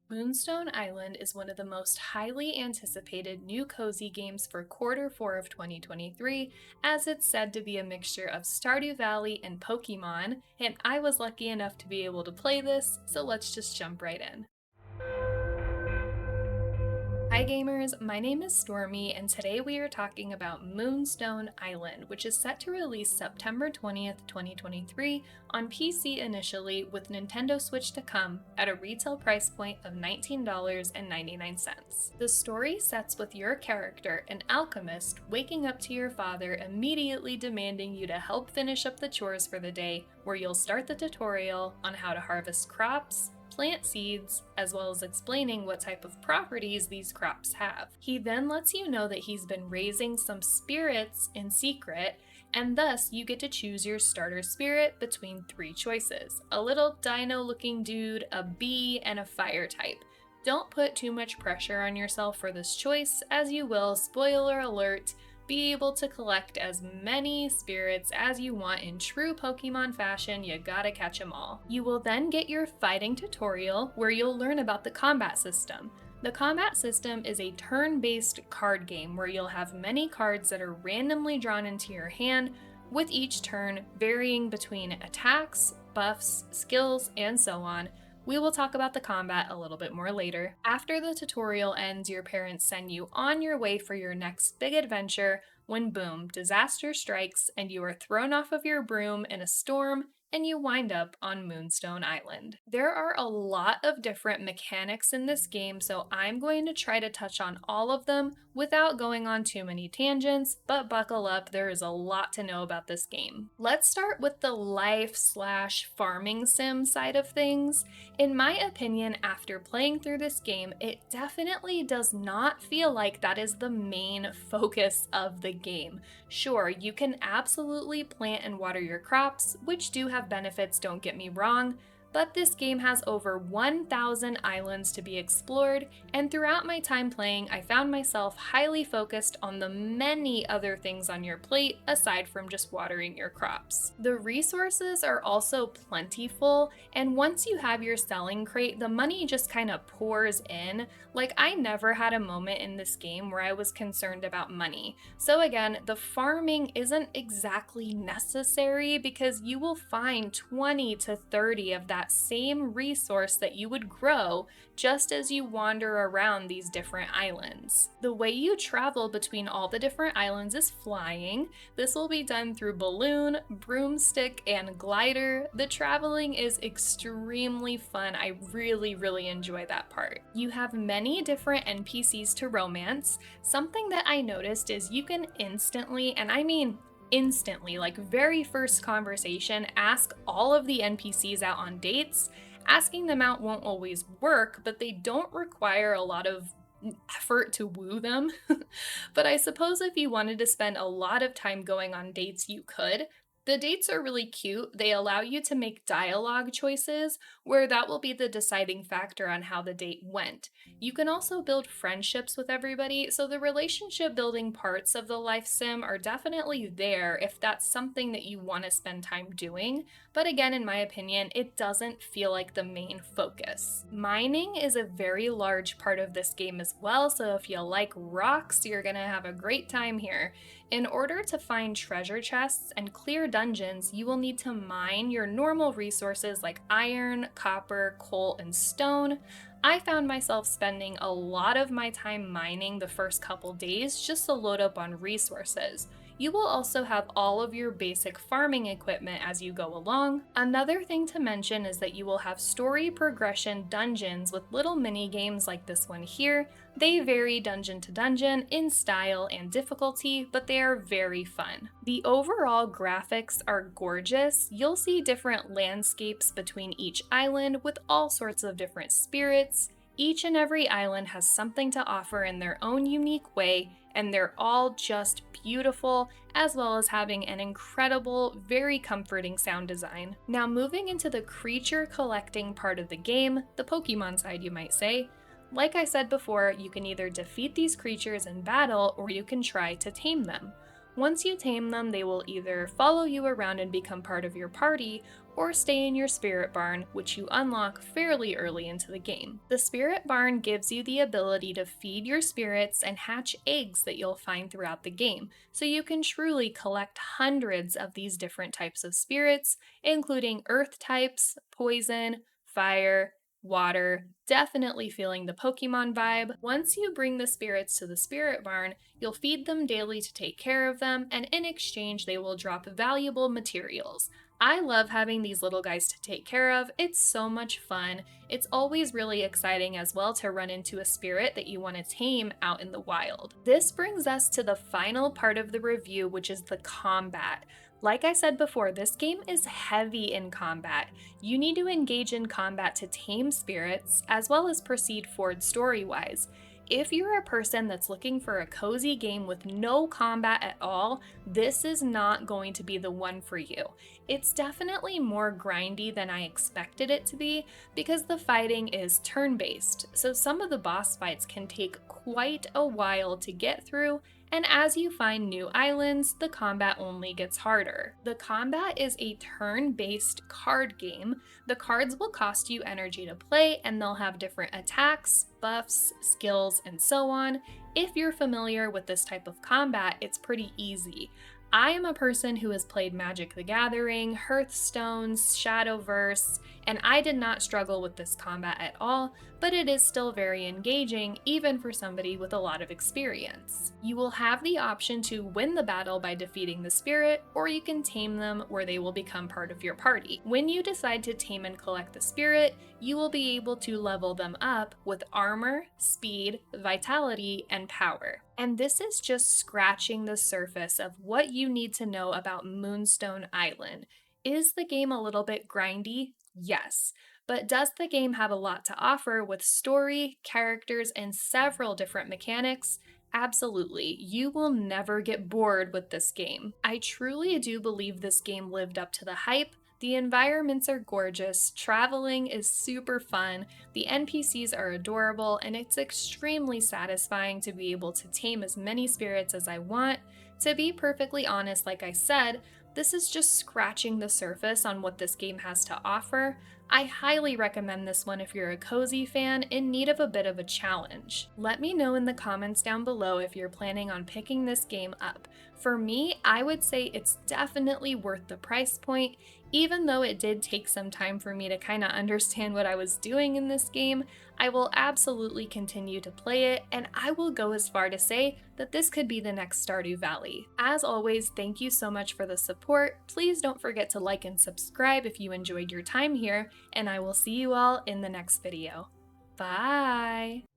Moonstone Island is one of the most highly anticipated new cozy games for quarter 4 of 2023, as it's said to be a mixture of Stardew Valley and Pokemon, and I was lucky enough to be able to play this, so let's just jump right in. Hi gamers, my name is Stormy, and today we are talking about Moonstone Island, which is set to release September 20th, 2023 on PC initially, with Nintendo Switch to come at a retail price point of $19.99. The story sets with your character, an alchemist, waking up to your father immediately demanding you to help finish up the chores for the day, where you'll start the tutorial on how to harvest crops, plant seeds, as well as explaining what type of properties these crops have. He then lets you know that he's been raising some spirits in secret, and thus you get to choose your starter spirit between 3 choices: a little dino looking dude, a bee, and a fire type. Don't put too much pressure on yourself for this choice, as you will, spoiler alert, be able to collect as many spirits as you want in true Pokemon fashion. You gotta catch them all. You will then get your fighting tutorial, where you'll learn about the combat system. The combat system is a turn-based card game where you'll have many cards that are randomly drawn into your hand, with each turn varying between attacks, buffs, skills, and so on. We will talk about the combat a little bit more later. After the tutorial ends, your parents send you on your way for your next big adventure, when boom, disaster strikes and you are thrown off of your broom in a storm and you wind up on Moonstone Island. There are a lot of different mechanics in this game, so I'm going to try to touch on all of them without going on too many tangents, but buckle up, there is a lot to know about this game. Let's start with the life/farming sim side of things. In my opinion, after playing through this game, it definitely does not feel like that is the main focus of the game. Sure, you can absolutely plant and water your crops, which do have benefits, don't get me wrong, but this game has over 1,000 islands to be explored, and throughout my time playing, I found myself highly focused on the many other things on your plate aside from just watering your crops. The resources are also plentiful, and once you have your selling crate, the money just kind of pours in. Like, I never had a moment in this game where I was concerned about money. So again, the farming isn't exactly necessary because you will find 20 to 30 of that same resource that you would grow just as you wander around these different islands. The way you travel between all the different islands is flying. This will be done through balloon, broomstick, and glider. The traveling is extremely fun. I really enjoy that part. You have many different NPCs to romance. Something that I noticed is you can instantly, and I mean instantly, like very first conversation, ask all of the NPCs out on dates. Asking them out won't always work, but they don't require a lot of effort to woo them. But I suppose if you wanted to spend a lot of time going on dates, you could. The dates are really cute. They allow you to make dialogue choices, where that will be the deciding factor on how the date went. You can also build friendships with everybody, so the relationship building parts of the life sim are definitely there if that's something that you want to spend time doing. But again, in my opinion, it doesn't feel like the main focus. Mining is a very large part of this game as well, so if you like rocks, you're gonna have a great time here. In order to find treasure chests and clear dungeons, you will need to mine your normal resources like iron, copper, coal, and stone. I found myself spending a lot of my time mining the first couple days just to load up on resources. You will also have all of your basic farming equipment as you go along. Another thing to mention is that you will have story progression dungeons with little mini games like this one here. They vary dungeon to dungeon in style and difficulty, but they are very fun. The overall graphics are gorgeous. You'll see different landscapes between each island with all sorts of different spirits. Each and every island has something to offer in their own unique way, and they're all just beautiful, as well as having an incredible, very comforting sound design. Now moving into the creature collecting part of the game, the Pokemon side you might say. Like I said before, you can either defeat these creatures in battle or you can try to tame them. Once you tame them, they will either follow you around and become part of your party, or stay in your spirit barn, which you unlock fairly early into the game. The spirit barn gives you the ability to feed your spirits and hatch eggs that you'll find throughout the game, so you can truly collect hundreds of these different types of spirits, including earth types, poison, fire, water, definitely feeling the Pokemon vibe. Once you bring the spirits to the spirit barn, you'll feed them daily to take care of them, and in exchange, they will drop valuable materials. I love having these little guys to take care of. It's so much fun. It's always really exciting as well to run into a spirit that you want to tame out in the wild. This brings us to the final part of the review, which is the combat. Like I said before, this game is heavy in combat. You need to engage in combat to tame spirits, as well as proceed forward story-wise. If you're a person that's looking for a cozy game with no combat at all, this is not going to be the one for you. It's definitely more grindy than I expected it to be because the fighting is turn-based, so some of the boss fights can take quite a while to get through, and as you find new islands, the combat only gets harder. The combat is a turn-based card game. The cards will cost you energy to play, and they'll have different attacks, buffs, skills, and so on. If you're familiar with this type of combat, it's pretty easy. I am a person who has played Magic the Gathering, Hearthstones, Shadowverse, and I did not struggle with this combat at all, but it is still very engaging, even for somebody with a lot of experience. You will have the option to win the battle by defeating the spirit, or you can tame them where they will become part of your party. When you decide to tame and collect the spirit, you will be able to level them up with armor, speed, vitality, and power. And this is just scratching the surface of what you need to know about Moonstone Island. Is the game a little bit grindy? Yes. But does the game have a lot to offer with story, characters, and several different mechanics? Absolutely. You will never get bored with this game. I truly do believe this game lived up to the hype. The environments are gorgeous, traveling is super fun, the NPCs are adorable, and it's extremely satisfying to be able to tame as many spirits as I want. To be perfectly honest, like I said, this is just scratching the surface on what this game has to offer. I highly recommend this one if you're a cozy fan in need of a bit of a challenge. Let me know in the comments down below if you're planning on picking this game up. For me, I would say it's definitely worth the price point. Even though it did take some time for me to kind of understand what I was doing in this game, I will absolutely continue to play it, and I will go as far to say that this could be the next Stardew Valley. As always, thank you so much for the support. Please don't forget to like and subscribe if you enjoyed your time here, and I will see you all in the next video. Bye!